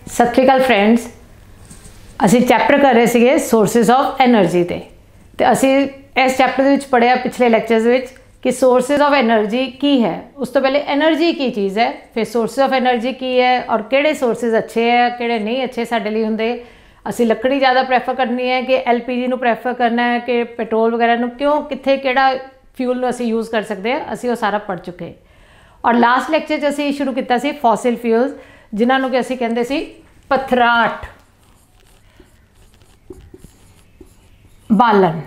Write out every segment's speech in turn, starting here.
सत श्री अकाल फ्रेंड्स, असी चैप्टर कर रहे थे सोर्सिस ऑफ एनर्जी ते असी इस चैप्टर पढ़िया पिछले लैक्चर्स कि सोर्सिस ऑफ एनर्जी की है। उस तो पहले एनर्जी की चीज़ है, फिर सोर्सिस ऑफ एनर्जी की है और किहड़े सोर्सिस अच्छे है किहड़े नहीं अच्छे साडे लई हुंदे। असी लकड़ी ज़्यादा प्रैफर करनी है कि LPG नूं प्रैफर करना है कि पेट्रोल वगैरह नूं, क्यों कित्थे किहड़ा फ्यूल असी यूज़ कर सकते हैं, असी वो सारा पढ़ चुके। और लास्ट लैक्चर असी शुरू किया सी फॉसिल फ्यूल्स, जिन्होंने कि असी कहते सी पथराट बालन,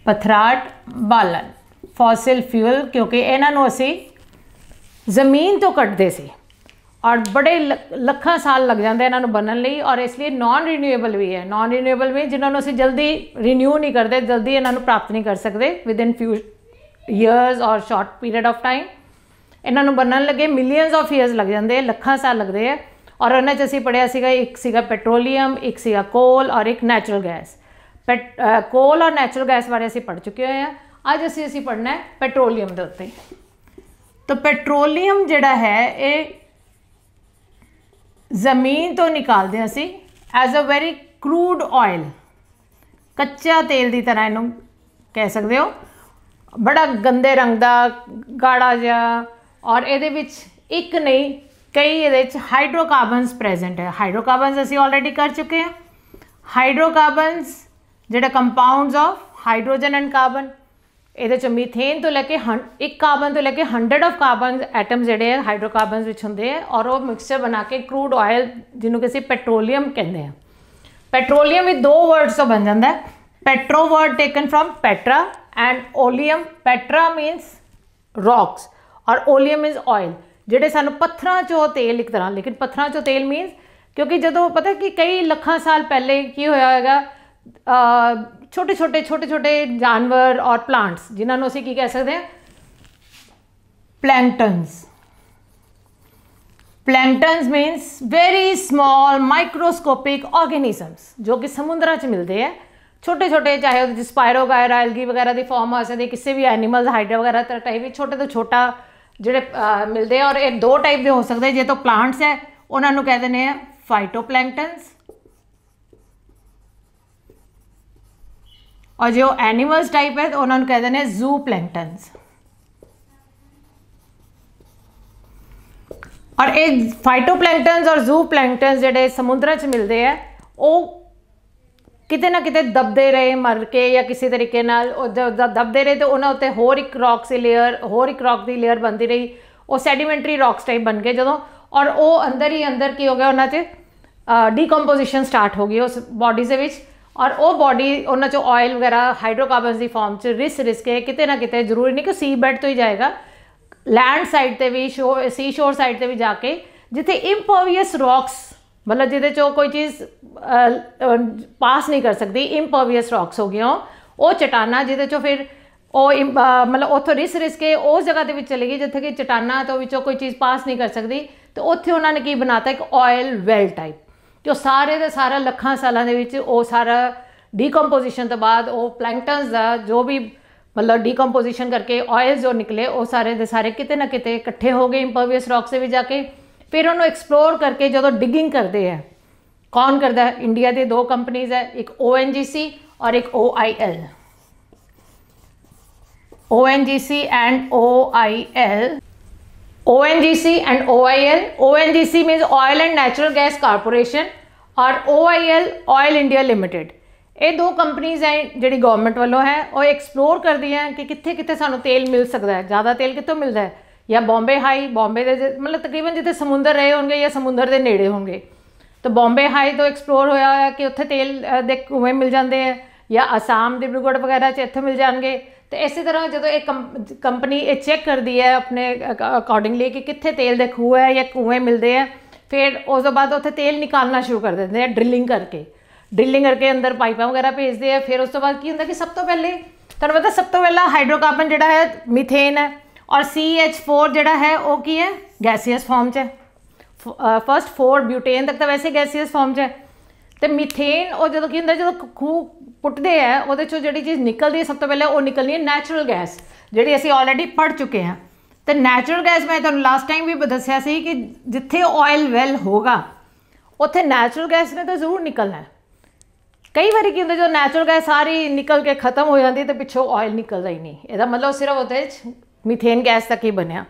पथराट बालन फॉसिल फ्यूल, क्योंकि इन्हों असी जमीन तो कटते सी और बड़े लखा साल लग जाते इन्हों बनने लई, और इसलिए नॉन रिन्यूएबल भी है। नॉन रिन्यूएबल भी जिन्होंने असी जल्दी रिन्यू नहीं करते, जल्दी इन्हों प्राप्त नहीं कर सकते विद इन फ्यू ईयर्स और शॉर्ट पीरियड ऑफ टाइम। इन्हों बनने लगे मिलियंस ऑफ ईयर्स लग जाते हैं, लखा साल लगते हैं। और उन्हें असी पढ़िया सीगा, एक सीगा पेट्रोलीयम, एक सीगा कोल और एक नैचुरल गैस। कोल और नैचुरल गैस बारे असी पढ़ चुके हुए हैं। अज असी पढ़ना है पेट्रोलीयम के उत्ते। तो पेट्रोलीयम जिहड़ा है ये जमीन तो निकालते हैं असी as a very crude oil, कच्चा तेल की तरह इनू कह सकते हो। बड़ा गंदे रंग का गाढ़ा जिहा, और ये एक नहीं कई ये हाइड्रोकार्बनस प्रेजेंट है। हाइड्रोकार्बनस असी ऑलरेडी कर चुके हैं। हाइड्रोकार्बनस जिहड़े compounds of hydrogen and carbon, ये मीथेन तो लैके एक कार्बन तो लैके 100 ऑफ कार्बन एटम जोड़े हाइड्रोकार्बनस विच होंदे हैं, और वो मिक्सचर बना के क्रूड ऑयल जिन्होंं कि पेट्रोलीयम कहते हैं। पेट्रोलीयम भी दो वर्ड्स तो बन जाता है। Petro word taken from Petra and oleum. Petra मीनस rocks और ओलियम मीनस ऑयल, जिहड़े सानू पत्थरां चों तेल एक तरह, लेकिन पत्थरां चों तेल मीनस क्योंकि जो पता कि कई लखा साल पहले की होया होगा, छोटे छोटे जानवर और प्लांट्स जिन्होंने असी की कह सकते हैं planktons. Planktons मीनस very small microscopic organisms जो कि समुद्र च मिलते हैं, छोटे छोटे, चाहे वो स्पायरोगायर एल्गी वगैरह की फॉर्म आ सकती, किसी भी एनीमल्स हाइड्रा वगैरह टाइप भी छोटे तो छोटा जोड़े मिलते हैं। और ये दो टाइप के हो सकते हैं, जो तो प्लांट्स है उन्होंने कह देने हैं फाइटोप्लैंकटन्स, और जो एनिमल्स टाइप है तो उन्होंने कह देने हैं जू प्लैंकटन्स। और एक फाइटोप्लैंकटन्स और जू प्लैंकटन्स जोड़े समुद्र च मिलते हैं, वो किते ना किते दबते रहे मर के या किसी तरीके नाल दबते रहे, तो उन्होंने उत्ते होर एक रॉक से लेयर, होर एक रॉक की लेयर बनती रही, वो सैडीमेंटरी रॉक्स टाइप बन गए जो, और वो अंदर ही अंदर की हो गया उन्होंने डीकंपोजिशन स्टार्ट हो गई उस बॉडी से विच, और वो बॉडी उन्होंने ऑयल वगैरह हाइड्रोकार्बन की फॉर्म च रिस के किते ना किते, जरूरी नहीं कि सी बैड तो ही जाएगा, लैंड साइड पर भी सी शोर साइड पर भी जाके जिथे इम्पर्वियस रॉक्स, मतलब जिदे कोई चीज़ पास नहीं कर सकती, इम्पर्वियस रॉक्स हो गई वो चटाना, जिदे फिर वो मतलब उतों रिस के उस जगह के चली गई जिथे कि चटाना तो कोई चीज़ पास नहीं कर सकती, तो उत्थे उन्होंने की बनाता एक ऑयल वेल टाइप, जो सारे का सारा लखा सालों के सारा डीकंपोजिशन तो बाद वो प्लैंकटन्स का जो भी मतलब डीकंपोजिशन करके ऑयल जो निकले वो सारे के सारे किते ना किते इकट्ठे हो गए इम्पर्वियस रॉक से भी जाके, फिर उन्होंने एक्सप्लोर करके जो डिगिंग करते हैं। कौन करता है? इंडिया की दो कंपनीज है, एक ONGC और एक OIL। ONGC and OIL। ONGC and OIL। ONGC means oil and natural gas corporation, और OIL ऑयल इंडिया लिमिटेड। ये दो कंपनीज हैं जी गवर्नमेंट वालों है, और एक्सप्लोर कर दी हैं कि कित्थे कित्थे सानू तेल मिल सकता है, ज़्यादा तेल कितों मिलता है, या बॉम्बे हाई, बॉम्बे के मतलब तकरीबन जिथे समुद्र रहे होंगे या समुद्र के नेड़े होंगे, तो बॉम्बे हाई तो एक्सप्लोर होया है कि उत्थे तेल दे कुएं मिल जाते हैं, या आसाम डिब्रूगढ़ वगैरह इत्थे मिल जाएंगे। तो इसी तरह जो एक कंपनी ये चेक करती है अपने अकॉर्डिंगली कि कित्थे तेल के खूह है या कुएं मिलते हैं, फिर उस बाद उत्थे तेल निकालना शुरू कर देते हैं ड्रिलिंग करके अंदर पाइपां वगैरह भेजते हैं। फिर उस बाद की होंदा कि सब तो पहले तुहानूं पता सब तो पहला हाइड्रोकार्बन जिहड़ा है मीथेन है, और CH4 जिहड़ा है वो की है गैसीयस फॉर्म च है। फर्स्ट 4 ब्यूटेन तक तो वैसे गैसीयस फॉर्म च है, तो मीथेन वो जो जो खूह पुटते हैं वो जी चीज़ निकलती है सब तो पहले वो निकलनी है नैचुरल गैस, जी असी ऑलरेडी पढ़ चुके हैं। तो नैचुरल गैस मैं तुहानूं लास्ट टाइम भी दस्सिया सी कि जिथे ऑयल वैल होगा उत्थे नैचुरल गैस ने तो जरूर निकलना है। कई बार की होंगे जो नैचुरल गैस सारी निकल के खत्म हो जाती तो पिछों ऑयल निकलता ही नहीं, यदा मतलब सिर्फ वो मीथेन गैस तक ही बनया।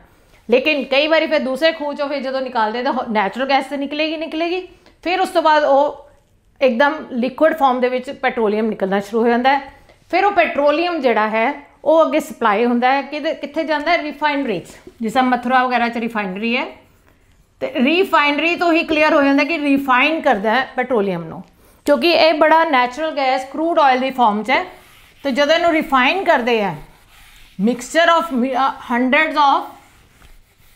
लेकिन कई बार फिर दूसरे खूह चो फिर जो निकालते तो नैचुरल गैस तो निकलेगी, फिर उस तो बाद वो एकदम लिक्विड फॉर्म के पेट्रोलीयम निकलना शुरू हो जाता है। फिर वो पेट्रोलीयम जोड़ा है वो अगे सप्लाई होंदा है कित्थे जांदा है, रिफाइनरी, जिस मथुरा वगैरह च रिफाइनरी है, तो रिफाइनरी तो ही क्लीयर हो जाता है कि रिफाइन करता है पेट्रोलीयम नू, क्योंकि ये बड़ा नैचुरल गैस क्रूड ऑयल की फॉर्म च है। तो जो इन्हू रिफाइन करते हैं मिक्सचर ऑफ हंड्रेड्स ऑफ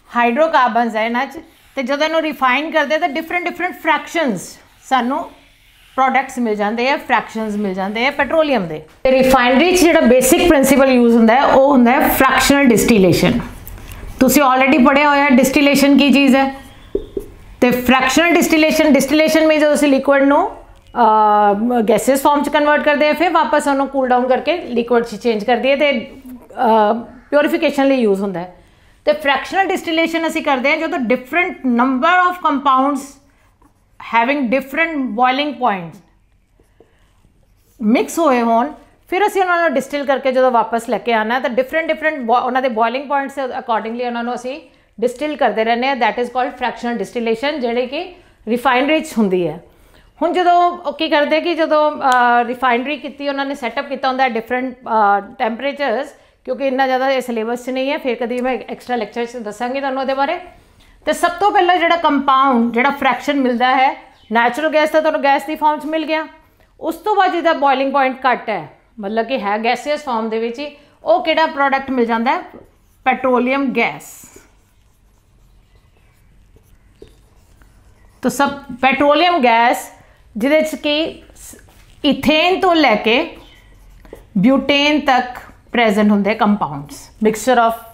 हाइड्रोकार्बनस है इन्हां च, तो जो इन्हू रिफाइन करते तो डिफरेंट फ्रैक्शनस सानू प्रोडक्ट्स मिल जाते हैं, फ्रैक्शनस मिल जाते हैं पेट्रोलीयम के। रिफाइनरी जो बेसिक प्रिंसीपल यूज होंदा है वो होंदा है फ्रैक्शनल डिस्टिलेशन। तुसी ऑलरेडी पढ़िया होया डिस्टिलेशन की चीज़ है। तो फ्रैक्शनल डिस्टिलेशन में जो असीं लिक्विड नू गैसेस फॉर्म च कन्वर्ट करते हैं, फिर वापस उन्होंने कूल डाउन करके लिक्विड चेंज कर दिए, तो प्योरीफिकेशन लिए यूज़ होंदा है। तो फ्रैक्शनल डिस्टिलेशन असीं करते हैं जो different number of compounds having different boiling points mix होए होन, फिर असीं उन्होंने डिस्टिल करके जो वापस लैके आना तो डिफरेंट उन्होंने बॉइलिंग पॉइंट्स से अकॉर्डिंगली उन्होंने असीं डिस्टिल करते रहने हैं। That is called fractional distillation, जिहड़ी कि रिफाइनरी हुंदी है। हुण जो की करते कि जो रिफाइनरी की उन्होंने सैटअप किया होंदा डिफरेंट टैंपरेचर्स, क्योंकि इन्ना ज़्यादा ये सिलेबस नहीं है, फिर कभी मैं एक्स्ट्रा लेक्चर दसांगी तुहानूं उहदे बारे। तो सब तो पहला जो कंपाउंड जो फ्रैक्शन मिलता है नैचुरल गैस का, तो गैस की फॉर्म च मिल गया। उस तो बाद जिहदा बॉइलिंग पॉइंट घट है, मतलब कि है गैसियस फॉर्म के विच ही, वो किहड़ा प्रोडक्ट मिल जाता है, पेट्रोलीयम गैस। तो सब पेट्रोलीयम गैस जिहदे च कि इथेन तो लैके ब्यूटेन तक प्रेजेंट होंगे compounds, mixture of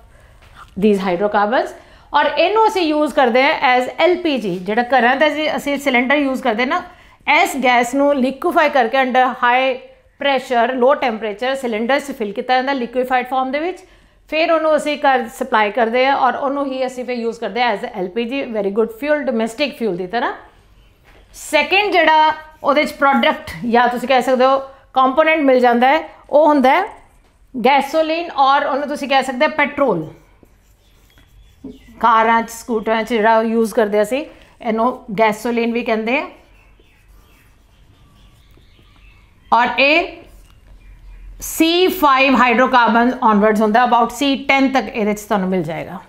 these hydrocarbons. और इनू असी यूज़ करते हैं एज LPG, जो घर असी सिलेंडर यूज़ करते हैं ना, इस गैस नू लिक्विफाई करके अंडर हाई प्रैशर लो टैंपरेचर सिलेंडर फिल किया जाता लिक्विफाइड फॉर्म के, फिर उन्होंने असी घर सप्लाई करते हैं और उन्होंने ही असी फिर यूज़ करते हैं as LPG, very good fuel, domestic fuel की तरह। सैकेंड जोड़ा वो प्रोडक्ट या तुम कह सकते हो कंपोनेंट मिल जाता है, वो होंदा है गैसोलीन, और उन्होंने तुम कह सकते हैं पेट्रोल। कारां स्कूटर जो यूज़ करते असी इनू गैसोलीन भी कहते हैं। और ये C5 हाइड्रोकार्बन ऑनवर्ड्स होंदा, अबाउट C10 तक ये तुहानूं मिल जाएगा।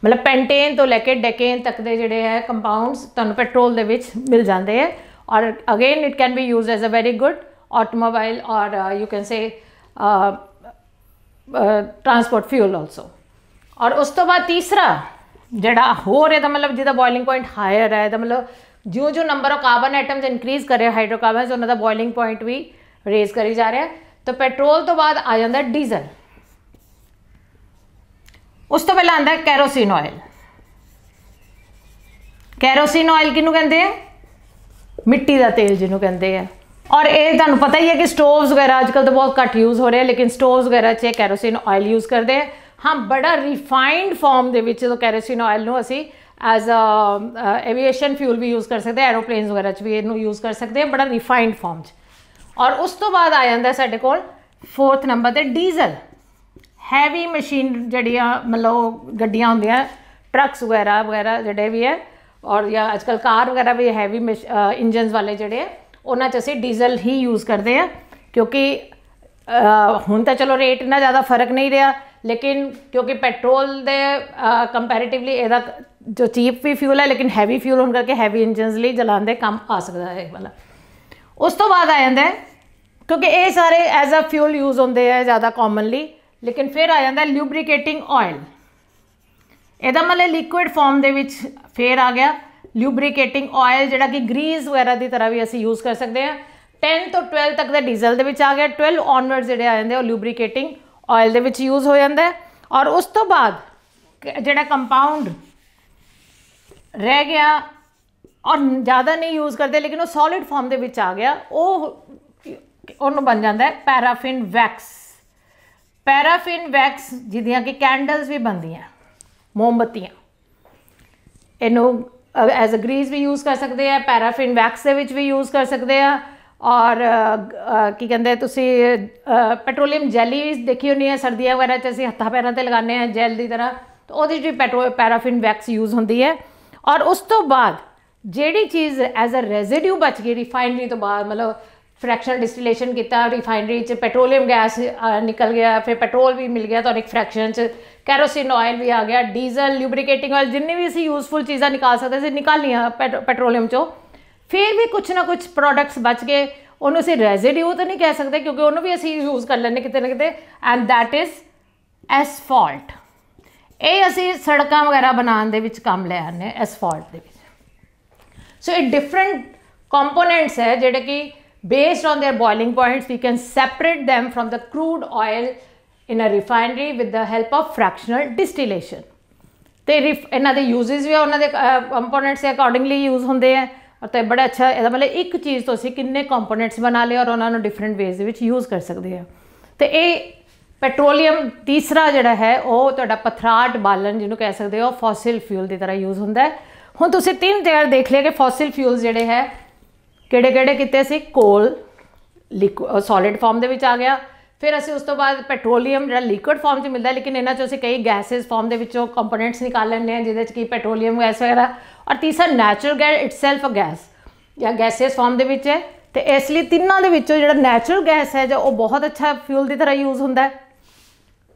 मतलब पेंटेन तो लैके डेकेन तक के जोड़े है कंपाउंड्स तुहानूं पेट्रोल दे विच मिल जाते हैं। और again it can be use as a very good automobile और you can say transport fuel also. और उस तो बाद तीसरा जोड़ा होर है, मतलब जिसका बॉइलिंग पॉइंट हायर है, मतलब जो जो number of carbon atoms increase कर रहे हैं हाइड्रोकार्बन, उन्होंने बॉइलिंग पॉइंट भी रेज करी जा रहा है। तो पेट्रोल तो बाद आ जाता है डीजल, उस तो पहला आता है कैरोसिन ऑयल। कैरोसिन ऑयल किनू कहते हैं, मिट्टी का तेल जिन्हों कहते हैं। और ये तुहानूं पता ही है कि स्टोव्स वगैरह आजकल तो बहुत घट यूज़ हो रहे हैं, लेकिन स्टोव्स वगैरह च कैरोसिन ऑयल यूज़ करते हैं। हाँ, बड़ा रिफाइंड फॉर्म के तो कैरोसिन ऑयल नूं असी एज एविएशन फ्यूल भी यूज़ कर सकते हैं, एरोप्लेन्स वगैरह भी इनू यूज़ कर सकते हैं बड़ा रिफाइंड फॉर्म च। और उस तो बाद आ जाता है साडे कोल फोर्थ नंबर पर डीजल। हैवी मशीन जड़ियाँ मतलब गड्डियाँ होंदियां, ट्रक्स वगैरह जोड़े भी है, और या आजकल कार वगैरह भी हैवी इंजनस वाले जोड़े है, उन्हां च असीं डीजल ही यूज़ करते हैं। क्योंकि हुण तो चलो रेट इन्ना ज़्यादा फर्क नहीं रहा, लेकिन क्योंकि पेट्रोल के कंपैरेटिवली ਇਹਦਾ जो चीप भी फ्यूल है, लेकिन हैवी फ्यूल होने करके हैवी इंजनस लिए जलाने दे काम आ सकता है वाला। उस तो बाद आ जाता है, क्योंकि ये सारे एज अ फ्यूल यूज़ होंगे है ज़्यादा कॉमनली, लेकिन फिर आ जाता है ल्यूब्रिकेटिंग ऑयल। ਇਹਦਾ मतलब लिक्विड फॉर्म के विच फिर आ गया ल्यूब्रिकेटिंग ऑयल, जोड़ा कि ग्रीस वगैरह की तरह भी असी यूज़ कर सकते हैं। 10 तो 12 तक के डीजल के विच आ गया, 12 ऑनवर्ड्स जोड़े आ जाते हैं ल्यूब्रिकेटिंग ऑयल के विच यूज़ हो जाता है। और उस तो बाद जोड़ा कंपाउंड रह गया और ज़्यादा नहीं यूज़ करते, लेकिन वो सॉलिड फॉर्म के विच आ गया, वो बन जाता है पैराफिन वैक्स। पैराफिन वैक्स जिदियाँ कि कैंडल्स भी बनदियाँ, मोमबत्तियाँ, इनू ਐਜ਼ ਅ ਗਰੀਸ ਵੀ ਯੂਜ਼ ਕਰ ਸਕਦੇ ਆ, ਪੈਰਾਫਿਨ ਵੈਕਸ ਦੇ ਵਿੱਚ ਵੀ ਯੂਜ਼ ਕਰ ਸਕਦੇ ਆ, ਔਰ ਕੀ ਕਹਿੰਦੇ ਤੁਸੀਂ ਪੈਟਰੋਲੀਅਮ ਜੈਲੀ ਦੇਖੀ ਹੋਣੀ ਹੈ ਸਰਦੀਆਂ ਵਗੈਰਾ 'ਚ ਅਸੀਂ ਹੱਥਾਂ ਪੈਰਾਂ 'ਤੇ ਲਗਾਉਂਦੇ ਹਾਂ ਜੈਲ ਦੀ ਤਰ੍ਹਾਂ, ਤਾਂ ਉਹਦੇ 'ਚ ਵੀ ਪੈਰਾਫਿਨ ਵੈਕਸ ਯੂਜ਼ ਹੁੰਦੀ ਹੈ। ਔਰ ਉਸ ਤੋਂ ਬਾਅਦ ਜਿਹੜੀ ਚੀਜ਼ ਐਜ਼ ਅ ਰੈਜ਼ੀਡਿਊ ਬਚ ਗਈ ਰਿਫਾਈਨਰੀ ਤੋਂ ਬਾਅਦ, ਮਤਲਬ ਫ੍ਰੈਕਸ਼ਨਲ ਡਿਸਟੀਲੇਸ਼ਨ ਕੀਤਾ ਰਿਫਾਈਨਰੀ 'ਚ, ਪੈਟਰੋਲੀਅਮ ਗੈਸ ਨਿਕਲ ਗਿਆ, ਫਿਰ ਪੈਟਰੋਲ ਵੀ ਮਿਲ ਗਿਆ ਤੁਹਾਨੂੰ ਇੱਕ ਫ੍ਰੈਕਸ਼ਨ 'ਚ, ਕੈਰੋਸਿਨ ਆਇਲ ਵੀ ਆ ਗਿਆ, ਡੀਜ਼ਲ, ਲਿਊਬਰੀਕੇਟਿੰਗ ਆਇਲ, ਜਿੰਨੀ ਵੀ ਅਸੀਂ ਯੂਜ਼ਫੁਲ ਚੀਜ਼ਾਂ ਨਿਕਾਲ ਸਕਦੇ ਸੀ ਨਿਕਾਲ ਲਈਆਂ ਪੈਟਰੋਲੀਅਮ 'ਚੋਂ। ਫਿਰ ਵੀ ਕੁਛ ਨਾ ਕੁਛ ਪ੍ਰੋਡਕਟਸ ਬਚ ਗਏ, ਉਹਨੂੰ ਅਸੀਂ ਰੈਜ਼ੀਡਿਊ ਤਾਂ ਨਹੀਂ ਕਹਿ ਸਕਦੇ ਕਿਉਂਕਿ ਉਹਨੂੰ ਵੀ ਅਸੀਂ ਯੂਜ਼ ਕਰ ਲੈਂਦੇ ਕਿਤੇ ਨਾ ਕਿਤੇ, ਐਂਡ ਦੈਟ ਇਜ਼ ਐਸਫਾਲਟ। ਇਹ ਅਸੀਂ ਸੜਕਾਂ ਵਗੈਰਾ ਬਣਾਉਣ ਦੇ ਵਿੱਚ ਕੰਮ ਲੈ ਆਉਂਦੇ ਹਾਂ ਐਸਫਾਲਟ ਦੇ ਵਿੱਚ। ਸੋ ਇਹ ਡਿਫਰੈਂਟ ਕੰਪੋਨੈਂਟਸ ਹੈ ਜਿਹੜੇ ਕਿ based on their boiling points we can separate them from the crude oil in a refinery with the help of fractional distillation। ਤੇ ਇਹਨਾਂ ਦੇ ਯੂਜ਼ਸ ਵੀ ਉਹਨਾਂ ਦੇ ਕੰਪੋਨੈਂਟਸ ਦੇ ਅਕੋਰਡਿੰਗਲੀ ਯੂਜ਼ ਹੁੰਦੇ ਆ, ਅਤੇ ਬੜਾ ਅੱਛਾ ਇਹਦਾ ਮਤਲਬ ਇੱਕ ਚੀਜ਼ ਤੋਂ ਅਸੀਂ ਕਿੰਨੇ ਕੰਪੋਨੈਂਟਸ ਬਣਾ ਲਏ ਔਰ ਉਹਨਾਂ ਨੂੰ ਡਿਫਰੈਂਟ ਵੇਜ਼ ਦੇ ਵਿੱਚ ਯੂਜ਼ ਕਰ ਸਕਦੇ ਆ। ਤੇ ਇਹ ਪੈਟਰੋਲੀਅਮ ਤੀਸਰਾ ਜਿਹੜਾ ਹੈ ਉਹ ਤੁਹਾਡਾ ਪਥਰਾਟ ਬਾਲਣ ਜਿਹਨੂੰ ਕਹਿ ਸਕਦੇ ਹੋ, ਫੋਸਿਲ ਫਿਊਲ ਦੀ ਤਰ੍ਹਾਂ ਯੂਜ਼ ਹੁੰਦਾ ਹੈ। ਹੁਣ ਤੁਸੀਂ ਤਿੰਨ ਜਗ੍ਹਾ ਦੇਖ ਲਿਆ ਕਿ ਫੋਸਿਲ ਫਿਊਲਸ ਜਿਹੜੇ ਹੈ ਕਿਹੜੇ ਕਿਹੜੇ ਕੀਤੇ ਸੀ, ਕੋਲ ਸੋਲਿਡ ਫਾਰਮ ਦੇ ਵਿੱਚ ਆ ਗਿਆ, ਫਿਰ ਅਸੀਂ ਉਸ ਤੋਂ ਬਾਅਦ ਪੈਟਰੋਲੀਅਮ ਜਿਹੜਾ ਲਿਕੁਇਡ ਫਾਰਮ 'ਚ ਮਿਲਦਾ, ਲੇਕਿਨ ਇਹਨਾਂ 'ਚੋਂ ਅਸੀਂ ਕਈ ਗੈਸਿਸ ਫਾਰਮ ਦੇ ਵਿੱਚੋਂ ਕੰਪੋਨੈਂਟਸ ਨਿਕਾਲ ਲੈਂਦੇ ਹਾਂ ਜਿਹਦੇ 'ਚ ਕਿ ਪੈਟਰੋਲੀਅਮ ਗੈਸ ਵਗੈਰਾ, ਔਰ ਤੀਸਰਾ ਨੈਚੁਰਲ ਗੈਸ ਇਟਸੈਲਫ ਅ ਗੈਸ ਜਾਂ ਗੈਸਿਸ ਫਾਰਮ ਦੇ ਵਿੱਚ ਹੈ। ਤੇ ਇਸ ਲਈ ਤਿੰਨਾਂ ਦੇ ਵਿੱਚੋਂ ਜਿਹੜਾ ਨੈਚੁਰਲ ਗੈਸ ਹੈ ਜੋ ਉਹ ਬਹੁਤ ਅੱਛਾ ਫਿਊਲ ਦੀ ਤਰ੍ਹਾਂ ਯੂਜ਼ ਹੁੰਦਾ ਹੈ।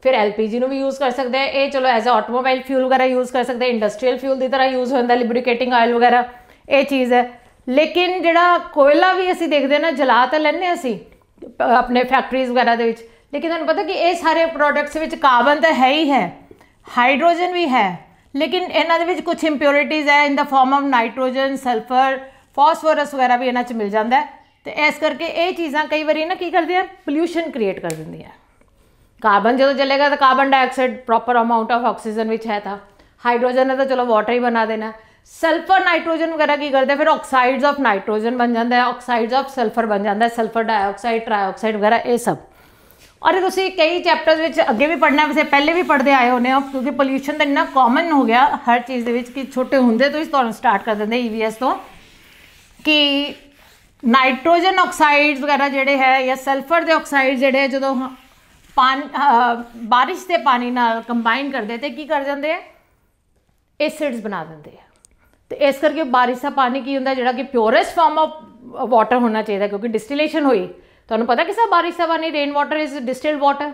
ਫਿਰ LPG ਨੂੰ ਵੀ ਯੂਜ਼ ਕਰ ਸਕਦੇ ਆ, ਇਹ ਚਲੋ ਐਜ਼ ਅ ਆਟੋਮੋਬਾਈਲ ਫਿਊਲ ਵਗੈਰਾ ਯੂਜ਼ ਕਰ ਸਕਦੇ, ਇੰਡਸਟਰੀਅਲ ਫਿਊਲ ਦੀ ਤਰ੍ਹਾਂ ਯੂਜ਼ ਹੁੰਦਾ, ਲਿਬਰੀਕੇਟਿੰਗ ਆਇਲ ਵਗੈਰਾ ਇਹ ਚੀਜ਼ ਹੈ। ਲੇਕਿਨ ਜਿਹੜਾ ਕੋਇਲਾ ਵੀ ਅਸੀਂ ਦੇਖਦੇ ਨਾ ਜਲਾ ਤਾਂ ਲੈਂਦੇ ਅਸੀਂ ਆਪਣੇ ਫੈਕਟਰੀਜ਼ ਵਗੈਰਾ ਦੇ ਵਿੱਚ, ਲੇਕਿਨ ਤੁਹਾਨੂੰ ਪਤਾ ਕਿ ਇਹ ਸਾਰੇ ਪ੍ਰੋਡਕਟਸ ਵਿੱਚ ਕਾਰਬਨ ਤਾਂ ਹੈ ਹੀ ਹੈ, ਹਾਈਡਰੋਜਨ ਵੀ ਹੈ, ਲੇਕਿਨ ਇਹਨਾਂ ਦੇ ਵਿੱਚ ਕੁਝ ਇੰਪਿਓਰਿਟੀਜ਼ ਹੈ in the form of nitrogen, sulphur, phosphorus ਵਗੈਰਾ ਵੀ ਇਹਨਾਂ 'ਚ ਮਿਲ ਜਾਂਦਾ। ਤੇ ਇਸ ਕਰਕੇ ਇਹ ਚੀਜ਼ਾਂ ਕਈ ਵਾਰੀ ਨਾ ਕੀ ਕਰਦੀਆਂ, ਪੋਲਿਊਸ਼ਨ ਕ੍ਰੀਏਟ ਕਰ ਦਿੰਦੀਆਂ। ਕਾਰਬਨ ਜਦੋਂ ਜਲੇਗਾ ਤਾਂ carbon dioxide proper amount of oxygen ਵਿੱਚ ਹੈ, ਤਾਂ ਹਾਈਡਰੋਜਨ ਨੇ ਤਾਂ ਚਲੋ ਵਾਟਰ ਹੀ ਬਣਾ ਦੇਣਾ। ਸਲਫਰ ਨਾਈਟ੍ਰੋਜਨ ਵਗੈਰਾ ਕੀ ਕਰਦੇ, ਫਿਰ ਆਕਸਾਈਡਸ ਆਫ ਨਾਈਟ੍ਰੋਜਨ ਬਣ ਜਾਂਦਾ ਹੈ, ਆਕਸਾਈਡਸ ਆਫ ਸਲਫਰ ਬਣ ਜਾਂਦਾ, ਸਲਫਰ ਡਾਈਆਕਸਾਈਡ, ਟ੍ਰਾਈਆਕਸਾਈਡ ਵਗੈਰਾ ਇਹ ਸਭ। ਔਰ ਇਹ ਤੁਸੀਂ ਕਈ ਚੈਪਟਰਸ ਵਿੱਚ ਅੱਗੇ ਵੀ ਪੜ੍ਹਨਾ, ਵੈਸੇ ਪਹਿਲੇ ਵੀ ਪੜ੍ਹਦੇ ਆਏ ਹੋਣੇ ਹੋ ਕਿਉਂਕਿ ਪੋਲਿਊਸ਼ਨ ਤਾਂ ਇੰਨਾ ਕਾਮਨ ਹੋ ਗਿਆ ਹਰ ਚੀਜ਼ ਦੇ ਵਿੱਚ ਕਿ ਛੋਟੇ ਹੁੰਦੇ ਤੋਂ ਹੀ ਤੁਹਾਨੂੰ ਸਟਾਰਟ ਕਰ ਦਿੰਦੇ EVS ਤੋਂ, ਕਿ ਨਾਈਟ੍ਰੋਜਨ ਆਕਸਾਈਡਸ ਵਗੈਰਾ ਜਿਹੜੇ ਹੈ ਜਾਂ ਸਲਫਰ ਦੇ ਆਕਸਾਈਡ ਜਿਹੜੇ ਜਦੋਂ ਬਾਰਿਸ਼ ਦੇ ਪਾਣੀ ਨਾਲ ਕੰਬਾਈਨ ਕਰਦੇ ਤੇ ਕੀ ਕਰ ਜਾਂਦੇ ਆ, ਐਸਿਡਸ ਬਣਾ ਦਿੰਦੇ ਆ। ਤੇ ਇਸ ਕਰਕੇ ਬਾਰਿਸ਼ ਦਾ ਪਾਣੀ ਕੀ ਹੁੰਦਾ, ਜਿਹੜਾ ਕਿ ਪਿਓਰੈਸਟ ਫਾਰਮ ਆਫ ਵਾਟਰ ਹੋਣਾ ਚਾਹੀਦਾ ਕਿਉਂਕਿ ਡਿਸਟੀਲੇਸ਼ਨ ਹੋਈ। ਤੁਹਾਨੂੰ ਪਤਾ ਕਿ ਸਭ ਬਾਰਿਸ਼ ਦਾ ਪਾਣੀ ਰੇਨ ਵਾਟਰ ਇਜ਼ ਡਿਸਟਿਲਡ ਵਾਟਰ,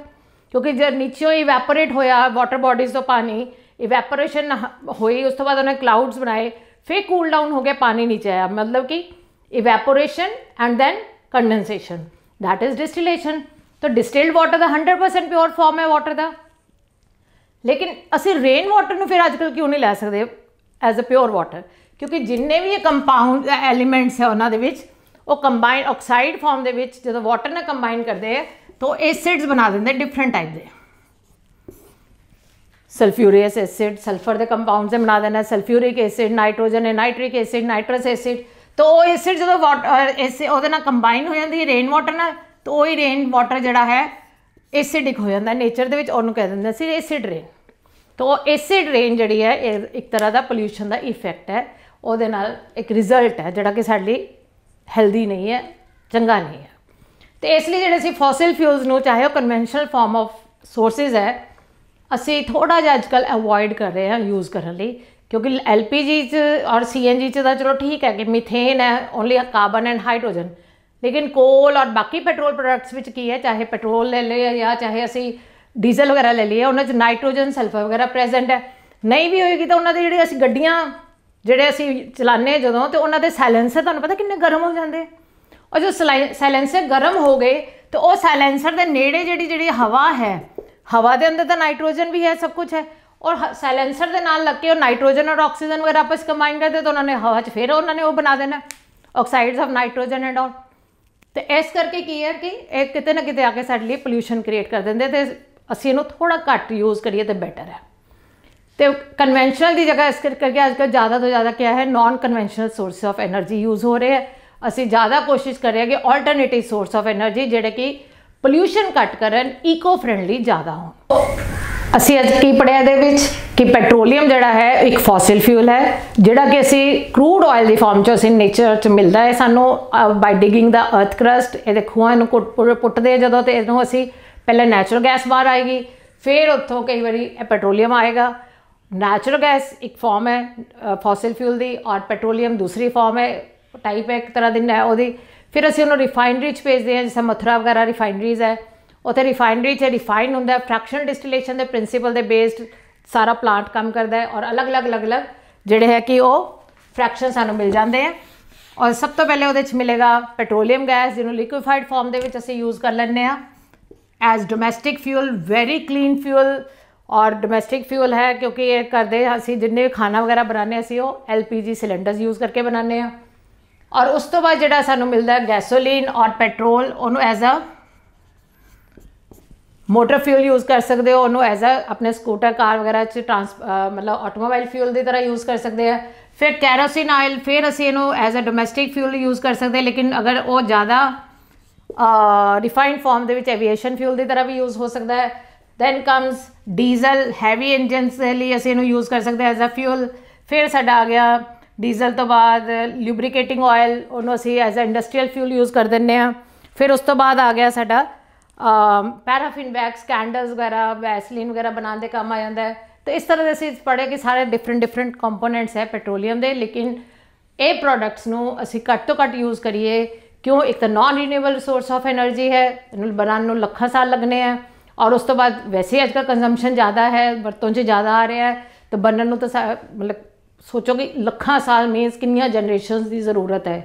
ਕਿਉਂਕਿ ਜਦ ਨੀਚੋਂ ਇਵੈਪੋਰੇਟ ਹੋਇਆ ਵਾਟਰ ਬੋਡੀਜ਼ ਤੋਂ ਪਾਣੀ, ਇਵੈਪੋਰੇਸ਼ਨ ਹੋਈ, ਉਸ ਤੋਂ ਬਾਅਦ ਉਹਨੇ ਕਲਾਊਡਸ ਬਣਾਏ, ਫਿਰ ਕੂਲ ਡਾਊਨ ਹੋ ਗਿਆ, ਪਾਣੀ ਨੀਚੇ ਆਇਆ, ਮਤਲਬ ਕਿ evaporation and then ਕੰਡੈਂਸੇਸ਼ਨ, that is distillation. ਤਾਂ ਡਿਸਟਿਲਡ ਵਾਟਰ ਦਾ 100% ਪਿਓਰ ਫਾਰਮ ਹੈ ਵਾਟਰ ਦਾ, ਲੇਕਿਨ ਅਸੀਂ ਰੇਨ ਵਾਟਰ ਨੂੰ ਫਿਰ ਅੱਜ ਕੱਲ੍ਹ ਕਿਉਂ ਨਹੀਂ ਲੈ ਸਕਦੇ ਐਜ਼ ਅ ਪਿਓਰ ਵਾਟਰ, ਕਿਉਂਕਿ ਜਿੰਨੇ ਵੀ ਇਹ ਕੰਪਾਊਂਡ ਐਲੀਮੈਂਟਸ ਹੈ ਉਹਨਾਂ ਦੇ ਵਿੱਚ ਉਹ ਕੰਬਾਈਨ ਆਕਸਾਈਡ ਫਾਰਮ ਦੇ ਵਿੱਚ ਜਦੋਂ ਵਾਟਰ ਨਾਲ ਕੰਬਾਈਨ ਕਰਦੇ ਆ ਤਾਂ ਐਸਿਡਸ ਬਣਾ ਦਿੰਦੇ ਡਿਫਰੈਂਟ ਟਾਈਪ ਦੇ। ਸਲਫਿਊਰੀਅਸ ਐਸਿਡ ਸਲਫਰ ਦੇ ਕੰਪਾਊਂਡ से बना देना, सल्फ्यूरिक एसिड नाइट्रोजन है, नाइट्रिक एसिड, नाइट्रस एसिड, तो वो एसिड जो ਉਹਦੇ ਨਾਲ ਕੰਬਾਈਨ ਹੋ ਜਾਂਦੀ ਹੈ ਰੇਨ ਵਾਟਰ ਨਾਲ, ਤਾਂ ਉਹੀ ਰੇਨ ਵਾਟਰ ਜਿਹੜਾ ਹੈ ਐਸਿਡਿਕ ਹੋ ਜਾਂਦਾ ਨੇਚਰ ਦੇ ਵਿੱਚ, ਉਹਨੂੰ ਕਹਿ ਦਿੰਦੇ ਸੀ ਐਸਿਡ ਰੇਨ। ਤਾਂ ਐਸਿਡ ਰੇਨ ਜਿਹੜੀ ਹੈ ਇਹ ਇੱਕ ਤਰ੍ਹਾਂ ਦਾ ਪੋਲਿਊਸ਼ਨ ਦਾ ਇਫੈਕਟ ਹੈ, ਉਹਦੇ ਨਾਲ ਇੱਕ ਰਿਜ਼ਲਟ ਹੈ ਜਿਹੜਾ ਕਿ ਸਾਡੇ ਲਈ ਹੈਲਦੀ ਨਹੀਂ ਹੈ, ਚੰਗਾ ਨਹੀਂ ਹੈ। ਤੇ ਇਸ ਲਈ ਜਿਹੜੇ ਅਸੀਂ ਫੋਸਿਲ ਫਿਊਲਸ ਨੂੰ ਚਾਹੇ ਉਹ ਕਨਵੈਨਸ਼ਨਲ ਫਾਰਮ ਆਫ ਸੋਰਸਿਸ ਹੈ ਅਸੀਂ ਥੋੜ੍ਹਾ ਜਿਹਾ ਅੱਜ ਕੱਲ੍ਹ ਅਵੋਇਡ ਕਰ ਰਹੇ ਹਾਂ ਯੂਜ਼ ਕਰਨ ਲਈ, ਕਿਉਂਕਿ LPG 'ਚ ਔਰ CNG 'ਚ ਤਾਂ ਚਲੋ ਠੀਕ ਹੈ ਕਿ ਮਿਥੇਨ ਹੈ ਓਨਲੀ ਕਾਰਬਨ ਐਂਡ ਹਾਈਡਰੋਜਨ, ਲੇਕਿਨ ਕੋਲ ਔਰ ਬਾਕੀ ਪੈਟਰੋਲ ਪ੍ਰੋਡਕਟਸ ਵਿੱਚ ਕੀ ਹੈ, ਚਾਹੇ ਪੈਟਰੋਲ ਲੈ ਲਈਏ ਜਾਂ ਚਾਹੇ ਅਸੀਂ ਡੀਜ਼ਲ ਵਗੈਰਾ ਲੈ ਲਈਏ, ਉਹਨਾਂ 'ਚ ਨਾਈਟ੍ਰੋਜਨ ਸਲਫਰ ਵਗੈਰਾ ਪ੍ਰੈਜ਼ੈਂਟ ਹੈ। ਨਹੀਂ ਵੀ ਹੋਏਗੀ ਤਾਂ ਉਹਨਾਂ ਦੇ ਜਿਹੜੇ ਅਸੀਂ ਗੱਡੀਆਂ ਜਿਹੜੇ ਅਸੀਂ ਚਲਾਉਂਦੇ ਜਦੋਂ, ਤਾਂ ਉਹਨਾਂ ਦੇ ਸਾਇਲੈਂਸਰ ਤੁਹਾਨੂੰ ਪਤਾ ਕਿੰਨੇ ਗਰਮ ਹੋ ਜਾਂਦੇ, ਔਰ ਜੋ ਸਾਇਲੈਂਸਰ ਗਰਮ ਹੋ ਗਏ ਤਾਂ ਉਹ ਸਾਇਲੈਂਸਰ ਦੇ ਨੇੜੇ ਜਿਹੜੀ ਹਵਾ ਹੈ, ਹਵਾ ਦੇ ਅੰਦਰ ਤਾਂ ਨਾइट्रोजन भी है, सब कुछ है, और साइलेंसर के नाल लग के और नाइट्रोजन और ऑक्सीजन वगैरह आपस कंबाइन करते तो उन्होंने हवा च फिर उन्होंने वो बना देना oxides of nitrogen and all. तो इस करके की है कि एक किते ना किते आके साडे लिए पोल्यूशन क्रिएट कर देंगे, तो असीं इहनूं थोड़ा घट यूज़ करिए तो बेटर है। तो कन्वेंशनल की जगह इस करके आजकल ज़्यादा तो ज़्यादा क्या है non conventional source of energy use हो रहे हैं। असीं ज़्यादा कोशिश कर रहे हैं कि ऑल्टरनेटिव सोर्स ऑफ एनर्जी जिहड़े कि पोल्यूशन घट करन, ईको फ्रेंडली ज़्यादा हो। ਅਸੀਂ ਅੱਜ ਕੀ ਪੜਿਆ ਇਹਦੇ ਵਿੱਚ ਕਿ ਪੈਟਰੋਲੀਅਮ ਜਿਹੜਾ ਹੈ ਇੱਕ ਫੋਸਿਲ ਫਿਊਲ ਹੈ, ਜਿਹੜਾ ਕਿ ਅਸੀਂ ਕਰੂਡ ਆਇਲ ਦੀ ਫਾਰਮ 'ਚ ਅਸੀਂ ਨੇਚਰ 'ਚ ਮਿਲਦਾ ਹੈ ਸਾਨੂੰ ਬਾਈ ਡਿਗਿੰਗ ਦਾ ਅਰਥ ਕਰਸਟ। ਇਹਦੇ ਖੂਹਾਂ ਨੂੰ ਪੁੱਟਦੇ ਜਦੋਂ ਤੇ ਇਹਨੂੰ ਅਸੀਂ ਪਹਿਲੇ ਨੈਚੁਰਲ ਗੈਸ ਬਾਹਰ ਆਏਗੀ, ਫਿਰ ਉੱਥੋਂ ਕਈ ਵਾਰੀ ਪੈਟਰੋਲੀਅਮ ਆਏਗਾ। ਨੈਚुरल गैस एक फॉर्म है फॉसिल फ्यूल दी और पेट्रोलीयम दूसरी फॉर्म है, टाइप है एक तरह दी वो। फिर असी उन्होंने रिफाइनरी भेजते हैं, जैसे मथुरा वगैरह रिफाइनरीज है, उत्थे रिफाइनरी रिफाइन होंगे, फ्रैक्शनल डिस्टिलेशन के प्रिंसीपल के बेस्ड सारा प्लांट काम करता है और अलग अलग अलग अलग जोड़े है कि वो फ्रैक्शन सानू मिल जाते हैं। और सब तो पहले वो मिलेगा पेट्रोलीयम गैस, जिन्होंने लिक्विफाइड फॉर्म के असी यूज़ कर लें as domestic fuel, very clean fuel और डोमैसटिक फ्यूल है क्योंकि ये करते असी जिन्हें भी खाना वगैरह बनाने असी वो LPG सिलेंडर्स यूज़ करके बनाने। और उस तो बाद जो सानू मिलता है गैसोलीन और पेट्रोल, उन्होंने as a motor fuel use कर सकते हो, उन्होंने एज अ अपने स्कूटर कार वगैरह मतलब ऑटोमोबाइल फ्यूल की तरह यूज़ कर सकते हैं। फिर कैरोसिन ऑयल, फिर असी इनू as a domestic fuel use कर सकते हैं, लेकिन अगर वो ज़्यादा रिफाइंड फॉर्म के एविएशन फ्यूल की तरह भी यूज़ हो सकता है। Then comes diesel, heavy engines के लिए असी यूज़ कर सकते हैं एज अ फ्यूल। फिर साडा आ गया डीजल तो बाद ल्यूब्रिकेटिंग ऑयल, उन्होंने असी as a industrial fuel use कर दें। फिर उस तो बाद आ गया साडा पैराफिन वैक्स, कैंडल्स वगैरह, वैसलीन वगैरह बनाने के काम आ जाता है। तो इस तरह से असी पढ़े कि सारे डिफरेंट कंपोनेंट्स है पेट्रोलीयम के, लेकिन ये प्रोडक्ट्स नू असी घट तो घट यूज़ करिए। क्यों? एक तो non renewable source of energy है, बनाने लखा साल लगने हैं, और उस तो बाद वैसे ही अजकल कंजम्पशन ज़्यादा है, वरतों च ज़्यादा आ रहा है, तो बनने तो मतलब सोचो कि लखा साल मीनस कितनी जनरेशन की ज़रूरत है,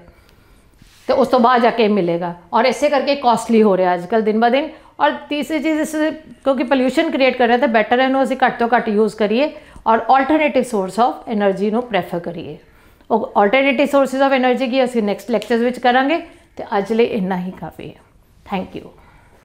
तो उस तो बाद जाके मिलेगा। और ऐसे करके कॉस्टली हो रहा है अजकल दिन ब दिन। और तीसरी चीज़ इससे क्योंकि पोल्यूशन क्रिएट कर रहे हैं, तो बैटर है असी घट तो घट यूज़ करिए और ऑल्टरनेटिव सोर्स ऑफ एनर्जी को प्रैफर करिए। और ऑल्टरनेटिव सोर्सिस ऑफ एनर्जी की असी नैक्सट लैक्चर्स में करांगे, तो अज लिए इन्ना ही काफ़ी है। Thank you.